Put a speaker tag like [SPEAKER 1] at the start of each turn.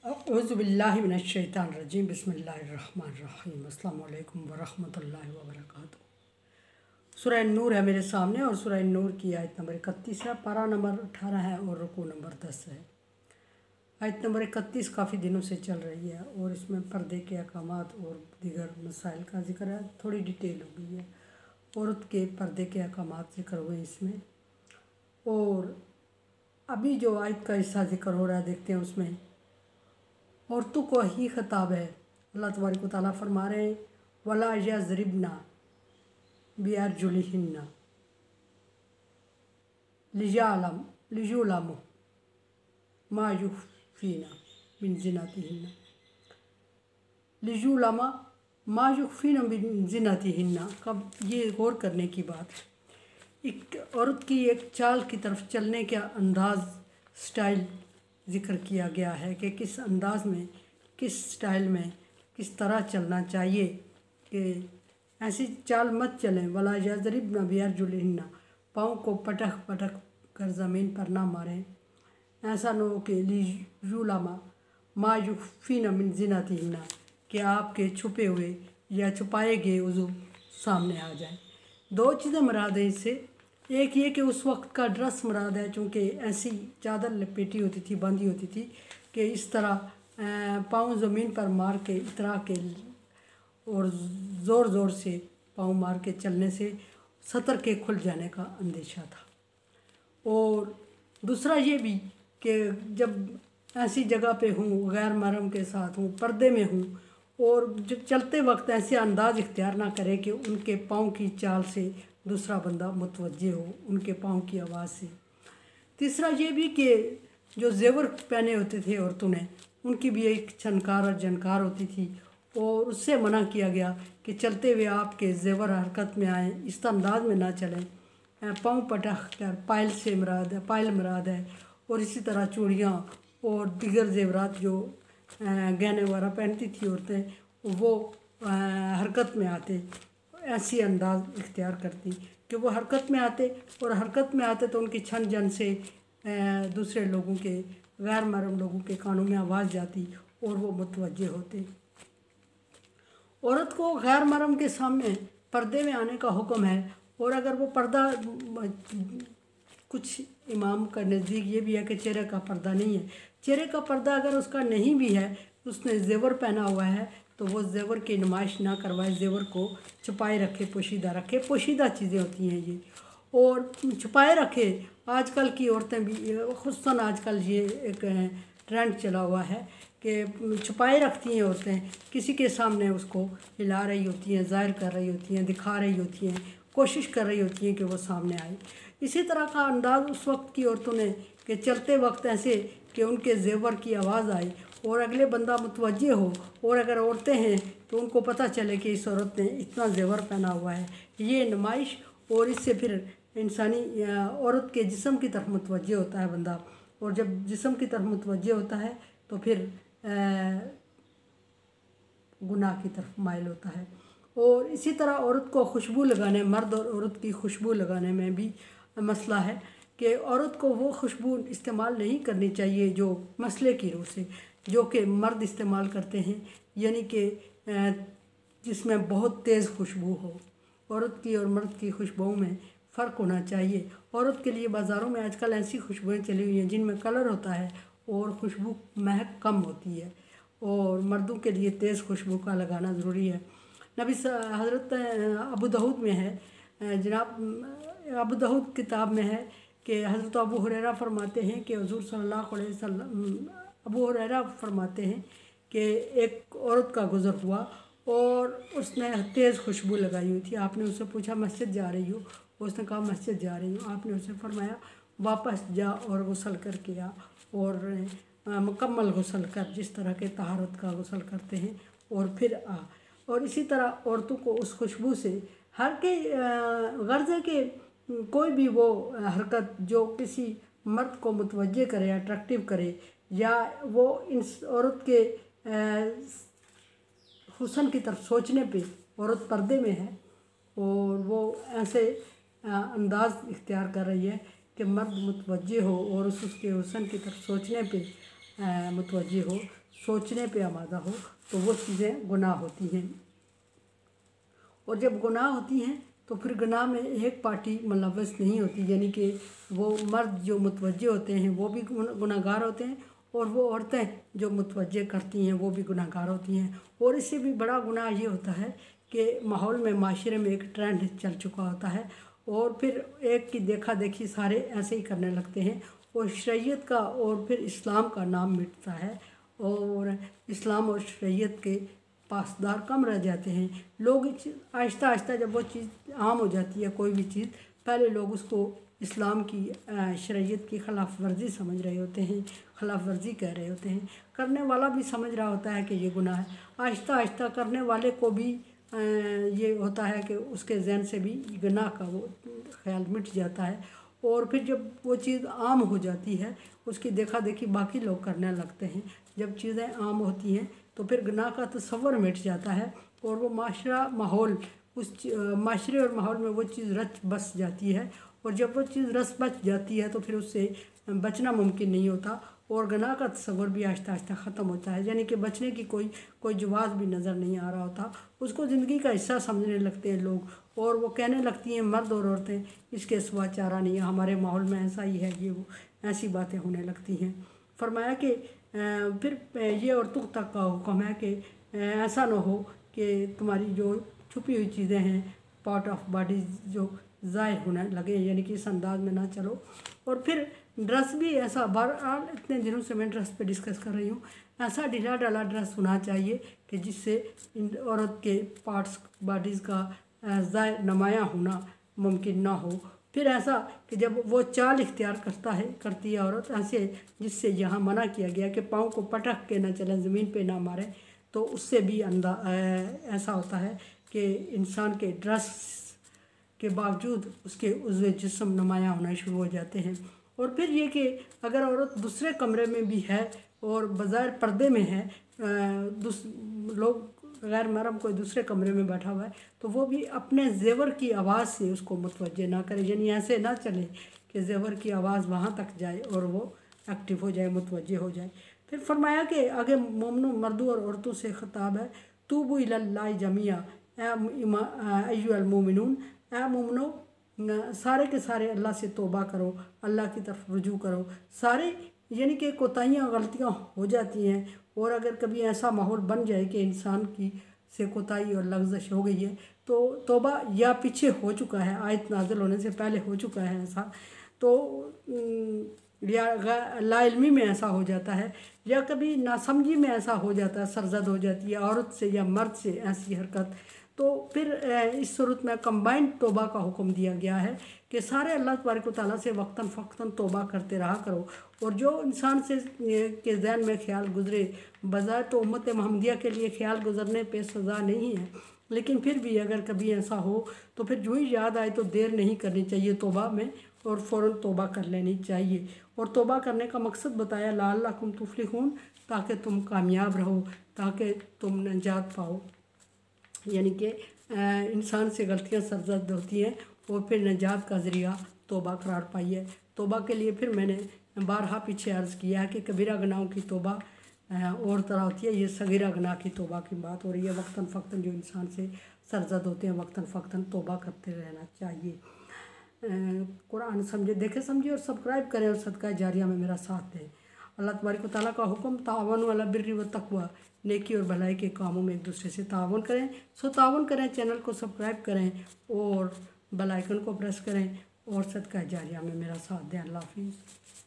[SPEAKER 1] औज़ुबिल्लाहि मिनश्शैतानिर्रजीम बिस्मिल्लाहिर्रहमानिर्रहीम अस्सलामु अलैकुम वरहमतुल्लाहि वबरकातुहू। सूरह नूर है मेरे सामने और सूरह नूर की आयत नंबर 31 है, पारा नंबर 18 है और रुकू नंबर 10 है। आयत नंबर 31 काफ़ी दिनों से चल रही है और इसमें पर्दे के अहकामात और दीगर मसाइल का जिक्र है। थोड़ी डिटेल हो गई है, औरत के पर्दे के अहकामात जिक्र हुए इसमें। और अभी जो आयत का हिस्सा जिक्र हो रहा है देखते हैं उसमें औरतों को ही खिताब है। अल्लाह तबारक व तआला फरमा रहे हैं वला यज़रिबना बिअरजुलिहिन्ना लियुअलम मा युख्फीना मिन ज़िनतिहिन्ना लियुअलम मा युख्फीना मिन ज़िनतिहिन्ना। कब ये गौर करने की बात है। एक औरत की एक चाल की तरफ चलने का अंदाज़ स्टाइल ज़िक्र किया गया है कि किस अंदाज़ में, किस स्टाइल में, किस तरह चलना चाहिए कि ऐसी चाल मत चलें। वला यज़रिबना बिअरजुलिहिन्ना, पाँव को पटक पटक कर ज़मीन पर ना मारें। ऐसा न हो कि लियुअलम मा युख्फीना मिन ज़िनतिहिन्ना, कि आपके छुपे हुए या छुपाए गए उज़ू सामने आ जाए। दो चीज़ें मुराद है इससे। एक ये कि उस वक्त का ड्रेस मुराद है, चूँकि ऐसी चादर लपेटी होती थी, बांधी होती थी कि इस तरह पाँव ज़मीन पर मार के इतरा के और ज़ोर ज़ोर से पाँव मार के चलने से सतर के खुल जाने का अंदेशा था। और दूसरा ये भी कि जब ऐसी जगह पे हूँ, गैर महरम के साथ हूँ, पर्दे में हूँ और जब चलते वक्त ऐसे अंदाज़ इख्तियार ना करें कि उनके पाँव की चाल से दूसरा बंदा मुतवज्जे हो, उनके पाँव की आवाज़ से। तीसरा ये भी कि जो ज़ेवर पहने होते थे औरतों ने, उनकी भी एक छनकार और जनकार होती थी और उससे मना किया गया कि चलते हुए आपके ज़ेवर हरकत में आए, इस अंदाज में ना चलें। पाँव पटक कर पायल से मुराद है, पायल मुराद है। और इसी तरह चूड़ियाँ और दीगर ज़ेवरात जो गहने वगैरह पहनती थी औरतें, वो हरकत में आते, ऐसी अंदाज़ इख्तियार करती कि वो हरकत में आते और हरकत में आते तो उनकी छन जन से दूसरे लोगों के, गैर महरम लोगों के कानों में आवाज़ जाती और वो मुतवज्जे होते। औरत को गैर महरम के सामने पर्दे में आने का हुक्म है। और अगर वो पर्दा, कुछ इमाम का नज़दीक ये भी है कि चेहरे का पर्दा नहीं है। चेहरे का पर्दा अगर उसका नहीं भी है, उसने ज़ेवर पहना हुआ है, तो वो ज़ेवर की नुमाइश ना करवाए, ज़ेवर को छुपाए रखे, पोशीदा रखे। पोशीदा चीज़ें होती हैं ये, और छुपाए रखे। आजकल की औरतें भी, खुसूसन आजकल ये एक ट्रेंड चला हुआ है कि छुपाए रखती हैं औरतें, किसी के सामने उसको हिला रही होती हैं, ज़ाहिर कर रही होती हैं, दिखा रही होती हैं, कोशिश कर रही होती हैं कि वो सामने आए। इसी तरह का अंदाज़ उस वक्त की औरतों ने कि चलते वक्त ऐसे कि उनके ज़ेवर की आवाज़ आई और अगले बंदा मुतवज्जे हो, और अगर औरतें हैं तो उनको पता चले कि इस औरत ने इतना ज़ेवर पहना हुआ है। ये नुमाइश, और इससे फिर इंसानी औरत के जिस्म की तरफ मुतवज्जे होता है बंदा, और जब जिस्म की तरफ मुतवज्जे होता है तो फिर गुनाह की तरफ माइल होता है। और इसी तरह औरत को खुशबू लगाने, मर्द और औरत की खुशबू लगाने में भी मसला है कि औरत को वो खुशबू इस्तेमाल नहीं करनी चाहिए जो मसले की रूह से, जो कि मर्द इस्तेमाल करते हैं, यानी कि जिसमें बहुत तेज़ खुशबू हो। औरत की और मर्द की खुशबुओं में फ़र्क होना चाहिए। औरत के लिए बाज़ारों में आजकल ऐसी खुशबुएँ चली हुई हैं जिनमें कलर होता है और खुशबू महक कम होती है, और मर्दों के लिए तेज़ खुशबू का लगाना ज़रूरी है। नबी हज़रत अबू दाऊद में है, जनाब अबू दाऊद किताब में है कि हज़रत अबू हुरैरा फरमाते हैं कि हुज़ूर सल्लल्लाहु अलैहि वसल्लम, अबू हुरैरा फरमाते हैं कि एक औरत का गुज़र हुआ और उसने तेज़ खुशबू लगाई हुई थी। आपने उससे पूछा मस्जिद जा रही हो? उसने कहा मस्जिद जा रही हूँ। आपने उससे फरमाया वापस जा और गुस्ल करके आ, और मुकम्मल गुस्ल कर, जिस तरह के तहारत का गुस्ल करते हैं, और फिर आ। और इसी तरह औरतों को उस खुशबू से हर के गर्ज है कि कोई भी वो हरकत जो किसी मर्द को मुतवज्जे करे, अट्रैक्टिव करे, या वो इस औरत के हुस्न की तरफ सोचने पे औरत पर्दे में है और वो ऐसे अंदाज़ इख्तियार कर रही है कि मर्द मुतवज्जे हो और उसके हुस्न की तरफ सोचने पे मुतवज्जे हो, सोचने पे आमादा हो तो वो चीज़ें गुनाह होती हैं। और जब गुनाह होती हैं तो फिर गुनाह में एक पार्टी मुलव्वस नहीं होती, यानी कि वो मर्द जो मुतवज्जे होते हैं वो भी गुनाहगार होते हैं और वो औरतें जो मुतवज्जे करती हैं वो भी गुनाहगार होती हैं। और इससे भी बड़ा गुनाह ये होता है कि माहौल में, माशरे में एक ट्रेंड चल चुका होता है और फिर एक की देखा देखी सारे ऐसे ही करने लगते हैं और शरीयत का और फिर इस्लाम का नाम मिटता है और इस्लाम और शरीयत के पासदार कम रह जाते हैं। लोग आहिस्ता आहिस्ता जब वो चीज़ आम हो जाती है, कोई भी चीज़, पहले लोग उसको इस्लाम की शरीयत की ख़िलाफ़ वर्जी समझ रहे होते हैं, ख़िलाफ़ वर्जी कह रहे होते हैं, करने वाला भी समझ रहा होता है कि ये गुनाह है। आहिस्ता आहिस्ता करने वाले को भी ये होता है कि उसके ज़हन से भी गुनाह का वो ख्याल मिट जाता है और फिर जब वो चीज़ आम हो जाती है उसकी देखा देखी बाकी लोग करने लगते हैं। जब चीज़ें आम होती हैं तो फिर गुनाह का तसव्वुर मिट जाता है और वो माशरा, माहौल, उस माशरे और माहौल में वो चीज़ रच बस जाती है और जब वो चीज़ रस बच जाती है तो फिर उससे बचना मुमकिन नहीं होता और गुनाह का तसव्वुर भी आहिस्ता आहिस्ता ख़त्म होता है, यानी कि बचने की कोई जवाब भी नज़र नहीं आ रहा होता। उसको ज़िंदगी का हिस्सा समझने लगते हैं लोग और वो कहने लगती हैं मर्द और औरतें इसके सिवा चारा नहीं है, हमारे माहौल में ऐसा ही है, ये वो ऐसी बातें होने लगती हैं। फरमाया कि फिर ये औरतों तक का हुक्म है कि ऐसा ना हो कि तुम्हारी जो छुपी हुई चीज़ें हैं, पार्ट ऑफ बॉडी जो ज़ाहिर होने लगे, यानी कि इस अंदाज में ना चलो। और फिर ड्रेस भी ऐसा, बहरहाल इतने दिनों से मैं ड्रेस पे डिस्कस कर रही हूँ, ऐसा ढीला ढाला ड्रेस होना चाहिए कि जिससे औरत के पार्ट्स, बॉडीज़ का ज़ाहिर नुमायाँ होना मुमकिन ना हो। फिर ऐसा कि जब वो चाल इख्तियार करती है औरत ऐसे, जिससे यहाँ मना किया गया कि पाँव को पटक के ना चलें, ज़मीन पे ना मारें, तो उससे भी ऐसा होता है कि इंसान के ड्रेस के बावजूद उसके उज़्व जिस्म नुमायाँ होना शुरू हो जाते हैं। और फिर ये कि अगर औरत दूसरे कमरे में भी है और बज़ाहिर पर्दे में है, लोग गैर महरम कोई दूसरे कमरे में बैठा हुआ है, तो वो भी अपने ज़ेवर की आवाज़ से उसको मुतवज्जे ना करे, यानी ऐसे ना चले कि ज़ेवर की आवाज़ वहाँ तक जाए और वो एक्टिव हो जाए, मुतवज्जे हो जाए। फिर फरमाया कि आगे मोमिनों, मर्दों और औरतों से ख़िताब है, तूबू इलल्लाहि जमीआ अय्युहल मोमिनून, ए मोमिनो सारे के सारे अल्लाह से तौबा करो, अल्लाह की तरफ रुजू करो। सारे यानी कि कोताहियाँ, गलतियाँ हो जाती हैं और अगर कभी ऐसा माहौल बन जाए कि इंसान की से कोताही और लग़ज़श हो गई है तो तौबा या पीछे हो चुका है, आयत नाज़िल होने से पहले हो चुका है ऐसा, तो या लाइल्मी में ऐसा हो जाता है या कभी नासमझी में ऐसा हो जाता है, सरजद हो जाती है औरत से या मर्द से ऐसी हरकत, तो फिर इस सूरत में कंबाइंड तौबा का हुक्म दिया गया है कि सारे अल्लाह तबारक व तआला से वक्तन फ़क्तन तौबा करते रहा करो। और जो इंसान से के ज़हन में ख्याल गुज़रे, बज़ाहिर तो उम्मत महमदिया के लिए ख्याल गुज़रने पे सज़ा नहीं है, लेकिन फिर भी अगर कभी ऐसा हो तो फिर जो ही याद आए तो देर नहीं करनी चाहिए तौबा में और फ़ौरन तौबा कर लेनी चाहिए। और तौबा करने का मकसद बताया, लअल्लकुम तुफ़्लिहून, ताकि तुम कामयाब रहो, ताकि तुम नजात पाओ, यानी कि इंसान से गलतियां सरजद होती हैं और फिर नजात का ज़रिया तौबा करार पाई है। तौबा के लिए फिर मैंने बारहा पीछे अर्ज़ किया है कि कबीरा गुनाहों की तौबा और तरह होती है, ये सगीरा गुनाह की तौबा की बात हो रही है। वक्तन फ़क्तन जो इंसान से सरजद होते हैं, वक्तन फ़क्तन तौबा करते रहना चाहिए। कुरान समझे, देखे समझे और सब्सक्राइब करें और सदका जारिया में मेरा साथ दें। अल्लाह तबारक व तआला का हुक्म, तावनु अला बिर्रि व तक़वा, नेकी और भलाई के कामों में एक दूसरे से तावन करें। तावन करें, चैनल को सब्सक्राइब करें और बेल आइकन को प्रेस करें और सदका जारिया में मेरा साथ दें। अल्लाह हाफ़िज़।